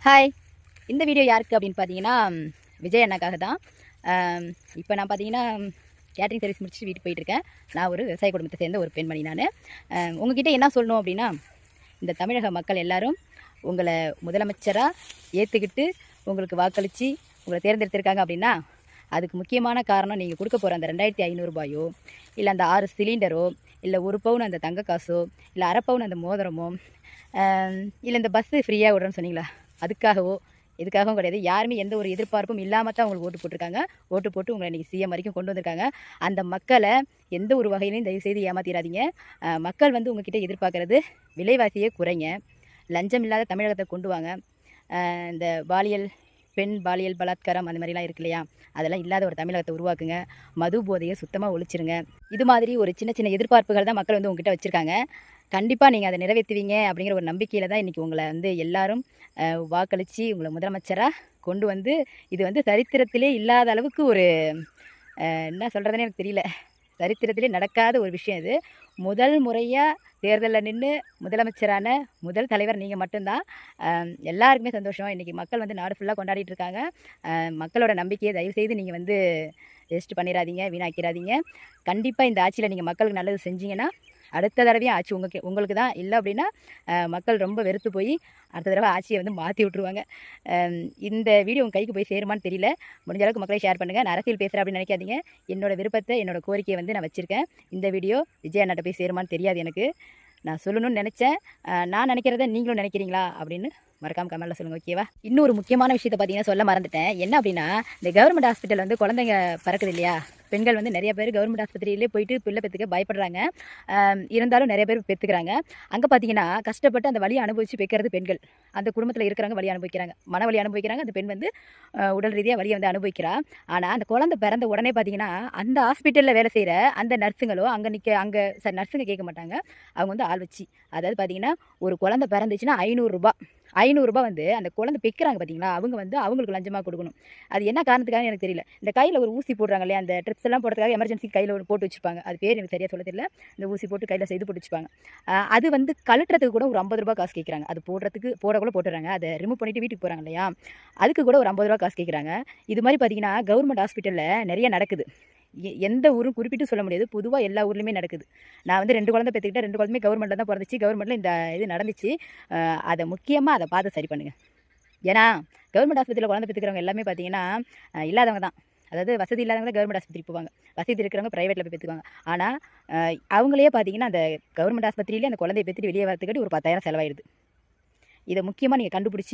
Hi. இந்த video யாருக்கு அப்படின்னு பார்த்தீங்கன்னா, விஜய் அண்ணாக்காக தான். இப்போ நான் பார்த்தீங்கன்னா, கேட்டரிங் சர்வீஸ் முடிச்சுட்டு வீட்டுக்கு போயிட்டுருக்கேன். நான் ஒரு விவசாய குடும்பத்தை சேர்ந்த ஒரு பெண்மணி நான். உங்ககிட்ட என்ன சொல்லணும் அப்படின்னா, இந்த தமிழக மக்கள் எல்லாரும் உங்களை முதலமைச்சராக ஏற்றுக்கிட்டு உங்களுக்கு வாக்களித்து உங்களை தேர்ந்தெடுத்திருக்காங்க அப்படின்னா, அதுக்கு முக்கியமான காரணம் நீங்கள் கொடுக்க போகிற அந்த 2500 இல்லை அந்த 6 சிலிண்டரோ, இல்லை 1 பவுன் அந்த தங்க காசோ, இல்லை அரை பவுன் அந்த மோதிரமோ, இல்லை இந்த பஸ்ஸு ஃப்ரீயாக விடுறேன்னு சொன்னீங்களா, அதுக்காகவோ எதுக்காகவும் கிடையாது. யாருமே எந்த ஒரு எதிர்பார்ப்பும் இல்லாமல் தான் உங்களுக்கு ஓட்டு போட்டிருக்காங்க. ஓட்டு போட்டு உங்களை இன்றைக்கி சிஎம் வரைக்கும் கொண்டு வந்திருக்காங்க. அந்த மக்களை எந்த ஒரு வகையிலையும் தயவுசெய்து ஏமாத்திடாதீங்க. மக்கள் வந்து உங்ககிட்ட எதிர்பார்க்குறது விலைவாசியே குறைங்க, லஞ்சம் இல்லாத தமிழகத்தை கொண்டு வாங்க, இந்த பாலியல் பெண் பாலியல் பலாத்காரம் அந்த மாதிரிலாம் இருக்கு இல்லையா, அதெல்லாம் இல்லாத ஒரு தமிழகத்தை உருவாக்குங்க, மது போதையை சுத்தமாக ஒழிச்சிருங்க. இது மாதிரி ஒரு சின்ன சின்ன எதிர்பார்ப்புகள் தான் மக்கள் வந்து உங்ககிட்ட வச்சுருக்காங்க. கண்டிப்பாக நீங்கள் அதை நிறைவேற்றுவீங்க அப்படிங்கிற ஒரு நம்பிக்கையில் தான் இன்றைக்கி உங்களை வந்து எல்லாரும் வாக்களித்து உங்களை முதலமைச்சராக கொண்டு வந்து, இது வந்து சரித்திரத்திலே இல்லாத அளவுக்கு ஒரு என்ன சொல்கிறதுனே எனக்கு தெரியல, சரித்திரத்திலே நடக்காத ஒரு விஷயம் இது. முதல் முறையாக தேர்தலில் நின்று முதலமைச்சரான முதல் தலைவர் நீங்கள் மட்டும்தான். எல்லாருக்குமே சந்தோஷம். இன்றைக்கி மக்கள் வந்து நாடு ஃபுல்லாக கொண்டாடிட்டு இருக்காங்க. மக்களோட நம்பிக்கையை தயவுசெய்து நீங்கள் வந்து வேஸ்ட் பண்ணிடாதீங்க, வீணாக்கிறாதீங்க. கண்டிப்பாக இந்த ஆட்சியில் நீங்கள் மக்களுக்கு நல்லது செஞ்சீங்கன்னா அடுத்த தடவையும் ஆட்சி உங்களுக்கு தான். இல்லை அப்படின்னா மக்கள் ரொம்ப வெறுத்து போய் அடுத்த தடவை ஆட்சியை வந்து மாற்றி விட்ருவாங்க. இந்த வீடியோ உங்கள் கைக்கு போய் சேருமான்னு தெரியல. முடிஞ்ச அளவுக்கு மக்களை ஷேர் பண்ணுங்கள். நான் அரசியல் பேசுகிறேன் அப்படின்னு நினைக்காதீங்க. என்னோடய விருப்பத்தை, என்னோடய கோரிக்கையை வந்து நான் வச்சுருக்கேன். இந்த வீடியோ விஜய் அண்ணாட்ட போய் சேருமான்னு தெரியாது எனக்கு. நான் சொல்லணும்னு நினச்சேன். நான் நினைக்கிறத நீங்களும் நினைக்கிறீங்களா அப்படின்னு மறக்காமல் கமெண்ட்டில் சொல்லுங்கள், ஓகேவா? இன்னொரு முக்கியமான விஷயத்தை பார்த்தீங்கன்னா சொல்ல மறந்துட்டேன். என்ன அப்படின்னா, இந்த கவர்மெண்ட் ஹாஸ்பிட்டல் வந்து குழந்தைங்க பறக்குது இல்லையா, பெண்கள் வந்து நிறைய பேர் கவர்மெண்ட் ஆஸ்பத்திரியிலே போயிட்டு பிள்ளை பெற்றுக்க பயப்படுறாங்க. இருந்தாலும் நிறைய பேர் பெற்றுக்கிறாங்க. அங்கே பார்த்தீங்கன்னா கஷ்டப்பட்டு அந்த வலியை அனுபவித்து பெற்கிறது பெண்கள். அந்த குடும்பத்தில் இருக்கிறவங்க வலி அனுபவிக்கிறாங்க, மன வலி அனுபவிக்கிறாங்க. அந்த பெண் வந்து உடல் ரீதியாக வலியை வந்து அனுபவிக்கிறா. ஆனால் அந்த குழந்தை பிறந்த உடனே பார்த்தீங்கன்னா அந்த ஹாஸ்பிட்டலில் வேலை செய்கிற அந்த நர்ஸுங்களோ அங்கே நர்ஸுங்க கேட்க மாட்டாங்க. அவங்க வந்து ஆள் வச்சு, அதாவது பார்த்தீங்கன்னா ஒரு குழந்தை பிறந்துச்சுன்னா 500 ரூபா வந்து அந்த குழந்தை பெக்கிறாங்க பார்த்தீங்களா, அவங்க வந்து அவங்களுக்கு லஞ்சமாக கொடுக்கணும். அது என்ன காரணத்துக்காக எனக்கு தெரியல. இந்த கையில் ஒரு ஊசி போடுறாங்க இல்லையா, அந்த ட்ரிப்ஸ் எல்லாம் போடுறதுக்காக எமர்ஜென்சி கையில் ஒரு போட்டு வச்சுருப்பாங்க. அது பேர் எனக்கு சரியாக சொல்ல தெரியல. இந்த ஊசி போட்டு கையில் செய்து போட்டு வச்சுப்பாங்க. அது வந்து கழட்டுறதுக்கு கூட ஒரு 50 ரூபா காசு கேட்குறாங்க. அது போடக்கூட போட்டுறாங்க. அதை ரிமூவ் பண்ணிவிட்டு வீட்டுக்கு போகிறாங்க இல்லையா, அதுக்கு கூட ஒரு 50 ரூபா காசு கேட்குறாங்க. இது மாதிரி பார்த்தீங்கன்னா கவர்மெண்ட் ஹாஸ்பிட்டலில் நிறைய நடக்குது. எந்த ஊரும் குறிப்பிட்டு சொல்ல முடியாது, பொதுவாக எல்லா ஊர்லேயுமே நடக்குது. நான் வந்து 2 குழந்தை பெற்றுக்கிட்டேன். 2 குழந்தையுமே கவர்மெண்ட்டில் தான் பிறந்துச்சு. கவர்மெண்ட்டில் இந்த இது நடந்துச்சு. அதை முக்கியமாக அதை பார்த்து சரி பண்ணுங்கள். ஏன்னா கவர்மெண்ட் ஆஸ்பத்திரியில் குழந்தை பெற்றுக்கிறவங்க எல்லாமே பார்த்தீங்கன்னா இல்லாதவங்க தான். அதாவது வசதி இல்லாதவங்க தான் கவர்மெண்ட் ஆஸ்பத்திரிக்கு போவாங்க. வசதி இருக்கிறவங்க ப்ரைவேட்டில் போய் பெற்றுக்குவாங்க. ஆனால் அவங்களே பார்த்தீங்கன்னா அந்த கவர்மெண்ட் ஆஸ்பத்திரியிலே அந்த குழந்தைய பெற்றுட்டு வெளியே வரத்துக்காட்டி ஒரு 10,000 செலவாயிடுது. இதை முக்கியமாக நீங்கள் கண்டுபிடிச்சி